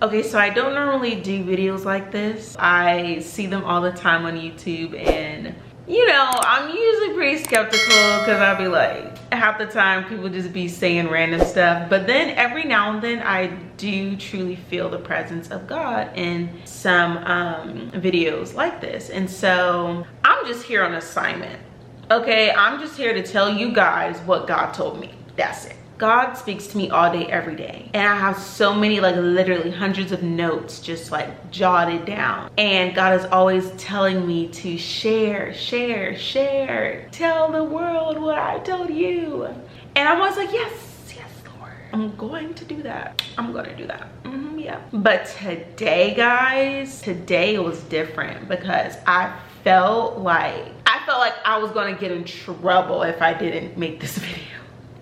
Okay, so I don't normally do videos like this. I see them all the time on YouTube, and you know, I'm usually pretty skeptical because I'll be like, half the time people just be saying random stuff. But then every now and then I do truly feel the presence of God in some videos like this. And so I'm just here on assignment. Okay, I'm just here to tell you guys what God told me. That's it. God speaks to me all day, every day. And I have so many, like literally hundreds of notes just like jotted down. And God is always telling me to share. Tell the world what I told you. And I'm always like, yes, Lord. I'm going to do that. I'm going to do that. Yeah. But today, guys, today it was different because I felt like I was going to get in trouble if I didn't make this video.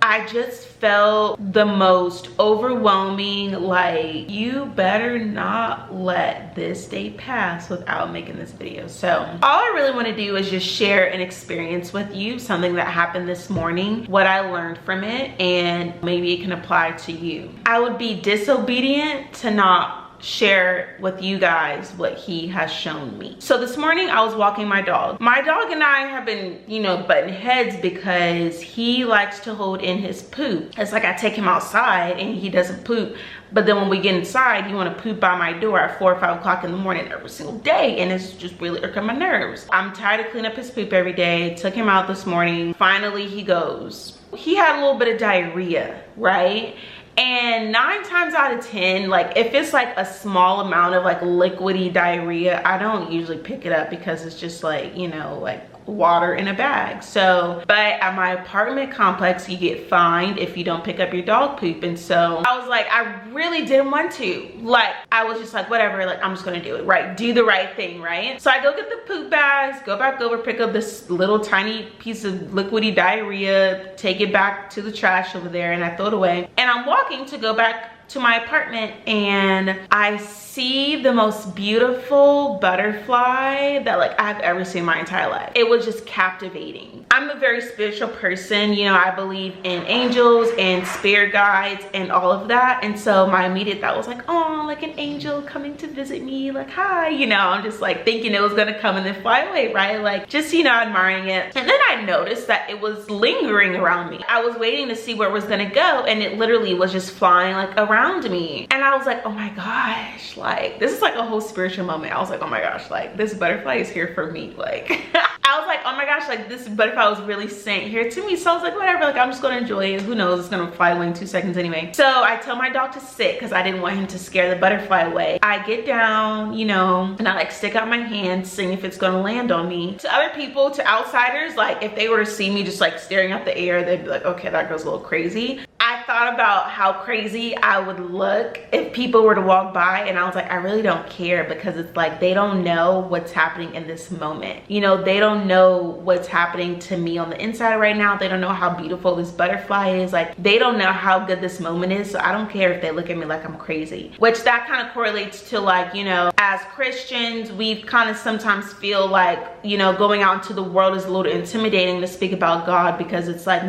I just felt the most overwhelming, like, you better not let this day pass without making this video. So all I really want to do is just share an experience with you, something that happened this morning, what I learned from it, and maybe it can apply to you. I would be disobedient to not share with you guys what he has shown me. So this morning I was walking my dog. My dog and I have been, you know, butting heads because he likes to hold in his poop. It's like I take him outside and he doesn't poop, but then when we get inside, he want to poop by my door at 4 or 5 o'clock in the morning every single day, and it's just really irking my nerves. I'm tired of cleaning up his poop every day. Took him out this morning. Finally he goes. He had a little bit of diarrhea, right? And 9 times out of 10, like if it's like a small amount of like liquidy diarrhea, I don't usually pick it up because it's just like, you know, like water in a bag. So, but at my apartment complex, you get fined if you don't pick up your dog poop. And so I was like, I really didn't want to. Like, I was just like, whatever, like I'm just gonna do it, right? Do the right thing, right? So I go get the poop bags, go back over, pick up this little tiny piece of liquidy diarrhea, take it back to the trash over there, and I throw it away. And I'm walking to go back to my apartment, and I see the most beautiful butterfly that like I've ever seen in my entire life. It was just captivating. I'm a very spiritual person, you know, I believe in angels and spirit guides and all of that. And so my immediate thought was like, oh, like an angel coming to visit me, like, hi, you know, I'm just like thinking it was gonna come and then fly away, right? Like just, you know, admiring it. And then I noticed that it was lingering around me. I was waiting to see where it was gonna go, and it literally was just flying like around me. And I was like, oh my gosh, like this is like a whole spiritual moment. I was like, oh my gosh, like this butterfly is here for me. Like I was like, oh my gosh, like this butterfly was really sent here to me. So I was like, whatever, like I'm just gonna enjoy it. Who knows, it's gonna fly away in 2 seconds anyway. So I tell my dog to sit because I didn't want him to scare the butterfly away. I get down, you know, and I like stick out my hand, seeing if it's gonna land on me. To other people, to outsiders, like if they were to see me just like staring at the air, they'd be like, okay, that girl's a little crazy. I thought about how crazy I would look if people were to walk by, and I was like, I really don't care, because it's like they don't know what's happening in this moment. You know, they don't know what's happening to me on the inside right now. They don't know how beautiful this butterfly is. Like they don't know how good this moment is. So I don't care if they look at me like I'm crazy, which that kind of correlates to like, you know, as Christians, we kind of sometimes feel like, you know, going out into the world is a little intimidating to speak about God, because it's like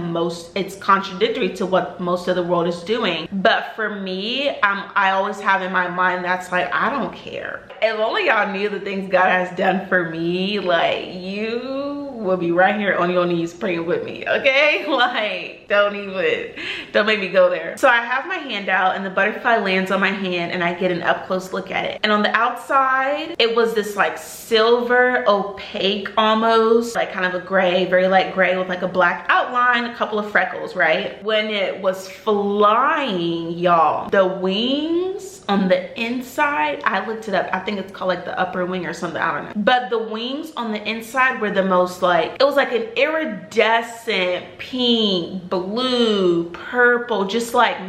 it's contradictory to what most of the world is doing. But for me, I always have in my mind that's like, I don't care. If only y'all knew the things God has done for me, like you will be right here on your knees praying with me, okay? Like don't make me go there. So I have my hand out and the butterfly lands on my hand, and I get an up close look at it. And on the outside, it was this like silver opaque, almost like kind of a gray, very light gray with like a black outline, a couple of freckles, right? When it was flying, y'all, the wings on the inside, I looked it up, I think it's called like the upper wing or something, I don't know, but the wings on the inside were the most like, it was like an iridescent pink, blue, purple, just like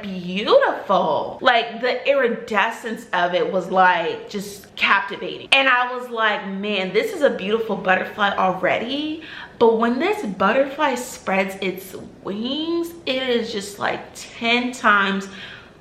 beautiful. Like the iridescence of it was like just captivating. And I was like, man, this is a beautiful butterfly already, but when this butterfly spreads its wings, it is just like 10 times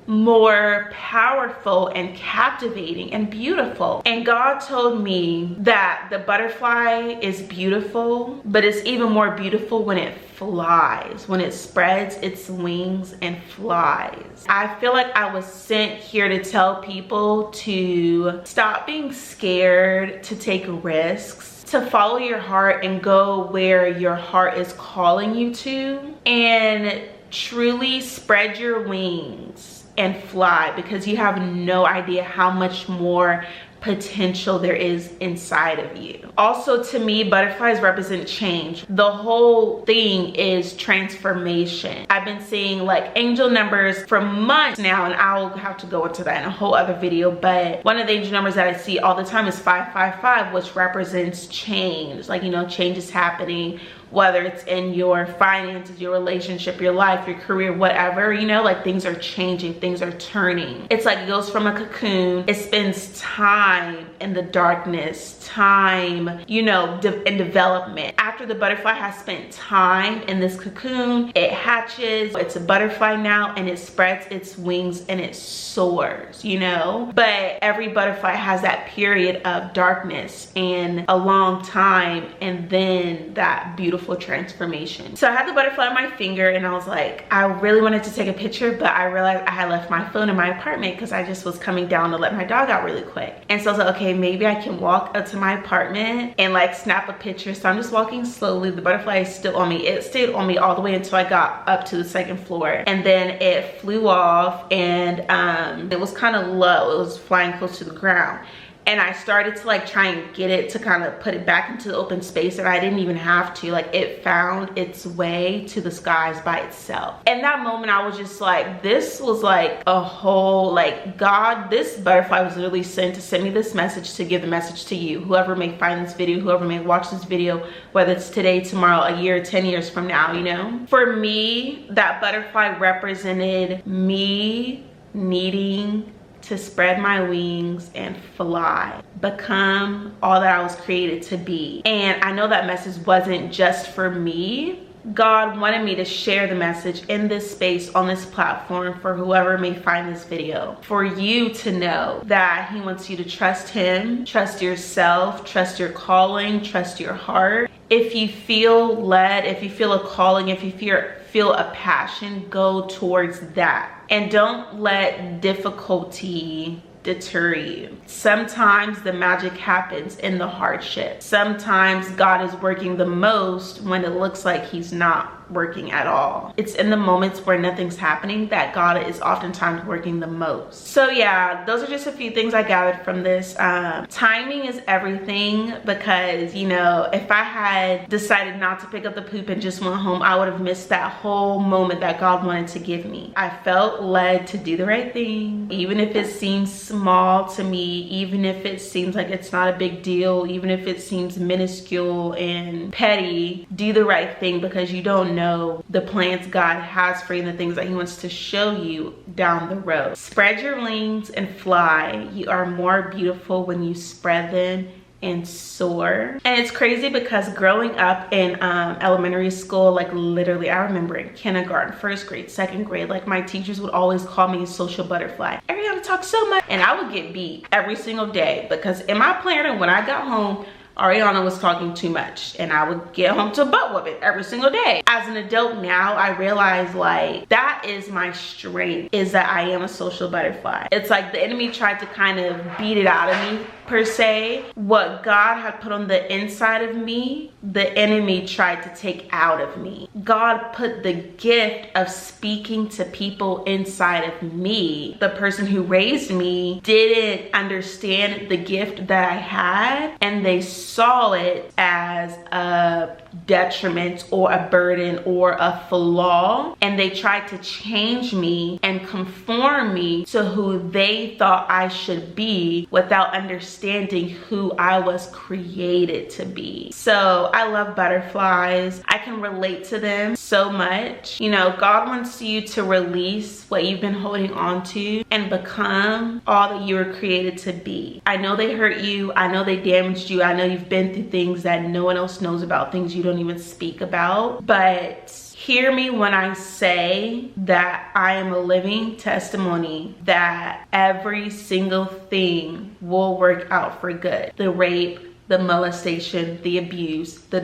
more powerful and captivating and beautiful. And God told me that the butterfly is beautiful, but it's even more beautiful when it flies, when it spreads its wings and flies. I feel like I was sent here to tell people to stop being scared to take risks, to follow your heart and go where your heart is calling you to, and truly spread your wings and fly, because you have no idea how much more potential there is inside of you. Also, to me, butterflies represent change. The whole thing is transformation. I've been seeing like angel numbers for months now, and I'll have to go into that in a whole other video, but one of the angel numbers that I see all the time is 555, which represents change. Like, you know, change is happening, whether it's in your finances, your relationship, your life, your career, whatever, you know, like things are changing, things are turning. It's like it goes from a cocoon, it spends time in the darkness, time, you know, in development. After the butterfly has spent time in this cocoon, it hatches, it's a butterfly now, and it spreads its wings and it soars, you know. But every butterfly has that period of darkness and a long time, and then that beautiful transformation. So I had the butterfly on my finger, and I was like, I really wanted to take a picture, but I realized I had left my phone in my apartment because I just was coming down to let my dog out really quick. And so I was like, okay, maybe I can walk up to my apartment and like snap a picture. So I'm just walking slowly. The butterfly is still on me. It stayed on me all the way until I got up to the second floor, and then it flew off, and it was kind of low. It was flying close to the ground. And I started to like try and get it to kind of put it back into the open space, and I didn't even have to. Like, it found its way to the skies by itself. In that moment, I was just like, this was like a whole, like, God, this butterfly was literally sent to send me this message, to give the message to you, whoever may find this video, whoever may watch this video, whether it's today, tomorrow, a year, 10 years from now, you know. For me, that butterfly represented me needing to spread my wings and fly, become all that I was created to be. And I know that message wasn't just for me. God wanted me to share the message in this space, on this platform, for whoever may find this video, for you to know that he wants you to trust him, trust yourself, trust your calling, trust your heart. If you feel led, if you feel a calling, if you feel a passion, go towards that. And don't let difficulty deter you. Sometimes the magic happens in the hardship. Sometimes God is working the most when it looks like he's not working at all. It's in the moments where nothing's happening that God is oftentimes working the most. So yeah, those are just a few things I gathered from this. Timing is everything, because, you know, if I had decided not to pick up the poop and just went home, I would have missed that whole moment that God wanted to give me. I felt led to do the right thing, even if it seems small to me, even if it seems like it's not a big deal, even if it seems minuscule and petty. Do the right thing, because you don't know the plans God has for you and the things that he wants to show you down the road. Spread your wings and fly. You are more beautiful when you spread them and soar. And it's crazy because growing up in elementary school, like literally, I remember in kindergarten, first grade, second grade, like my teachers would always call me a social butterfly. Ariana talks so much, and I would get beat every single day, because in my planner, when I got home, Ariana was talking too much, and I would get home to a butt whooping every single day. As an adult now, I realize like that is my strength, is that I am a social butterfly. It's like the enemy tried to kind of beat it out of me, per se. What God had put on the inside of me, the enemy tried to take out of me. God put the gift of speaking to people inside of me. The person who raised me didn't understand the gift that I had, and they saw it as a detriment or a burden or a flaw, and they tried to change me and conform me to who they thought I should be, without understanding who I was created to be. So I love butterflies. I can relate to them so much. You know, God wants you to release what you've been holding on to and become all that you were created to be. I know they hurt you. I know they damaged you. I know you've been through things that no one else knows about, things you don't even speak about, but hear me when I say that I am a living testimony that every single thing will work out for good. The rape, the molestation, the abuse, the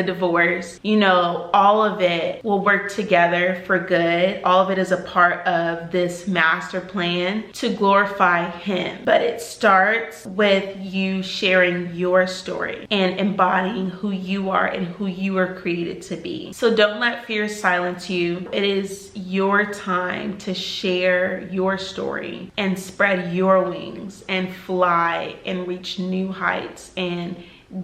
divorce, you know, all of it will work together for good. All of it is a part of this master plan to glorify Him. But it starts with you sharing your story and embodying who you are and who you were created to be. So don't let fear silence you. It is your time to share your story and spread your wings and fly and reach new heights and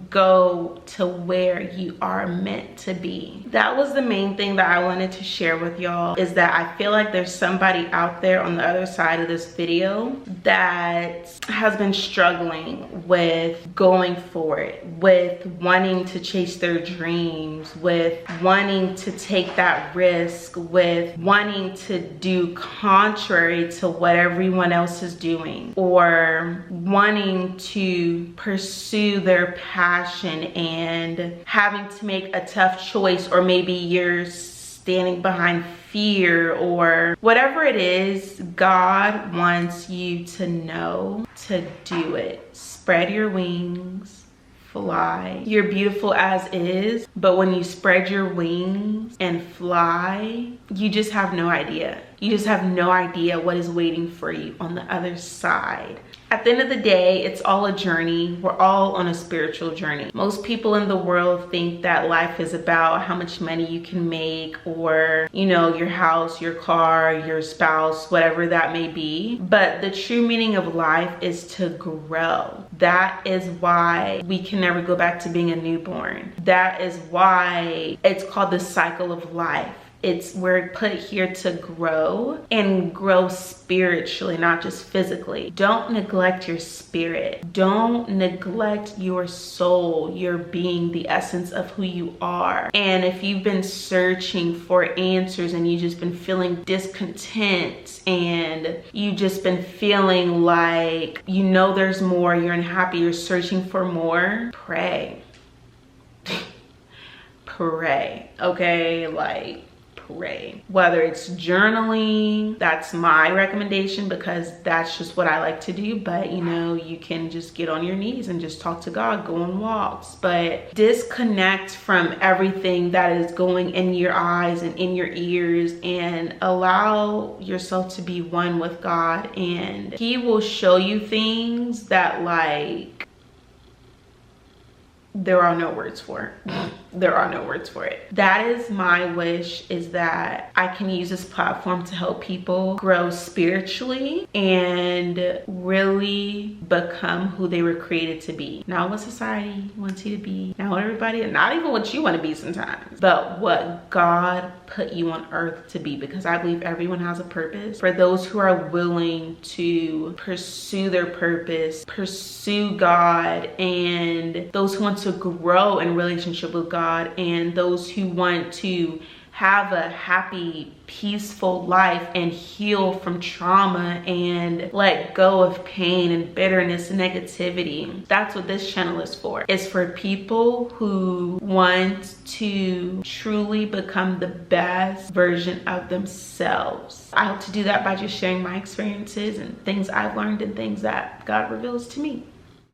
go to where you are meant to be. That was the main thing that I wanted to share with y'all, is that I feel like there's somebody out there on the other side of this video that has been struggling with going for it, with wanting to chase their dreams, with wanting to take that risk, with wanting to do contrary to what everyone else is doing, or wanting to pursue their passion and having to make a tough choice, or maybe you're standing behind fear or whatever it is. God wants you to know to do it. Spread your wings, fly. You're beautiful as is, but when you spread your wings and fly, you just have no idea. You just have no idea what is waiting for you on the other side. At the end of the day, it's all a journey. We're all on a spiritual journey. Most people in the world think that life is about how much money you can make, or, you know, your house, your car, your spouse, whatever that may be. But the true meaning of life is to grow. That is why we can never go back to being a newborn. That is why it's called the cycle of life. We're put here to grow, and grow spiritually, not just physically. Don't neglect your spirit. Don't neglect your soul, your being, the essence of who you are. And if you've been searching for answers and you've just been feeling discontent and you've just been feeling like, you know, there's more, you're unhappy, you're searching for more, pray. Pray, okay? Like, pray. Whether it's journaling, that's my recommendation because that's just what I like to do. But you know, you can just get on your knees and just talk to God, go on walks, but disconnect from everything that is going in your eyes and in your ears, and allow yourself to be one with God, and He will show you things that, like, there are no words for it. There are no words for it. That is my wish, is that I can use this platform to help people grow spiritually and really become who they were created to be. Not what society wants you to be, not what everybody, not even what you want to be sometimes, but what God put you on earth to be, because I believe everyone has a purpose. For those who are willing to pursue their purpose, pursue God, and those who want to grow in relationship with God, and those who want to have a happy, peaceful life and heal from trauma and let go of pain and bitterness and negativity. That's what this channel is for. It's for people who want to truly become the best version of themselves. I hope to do that by just sharing my experiences and things I've learned and things that God reveals to me.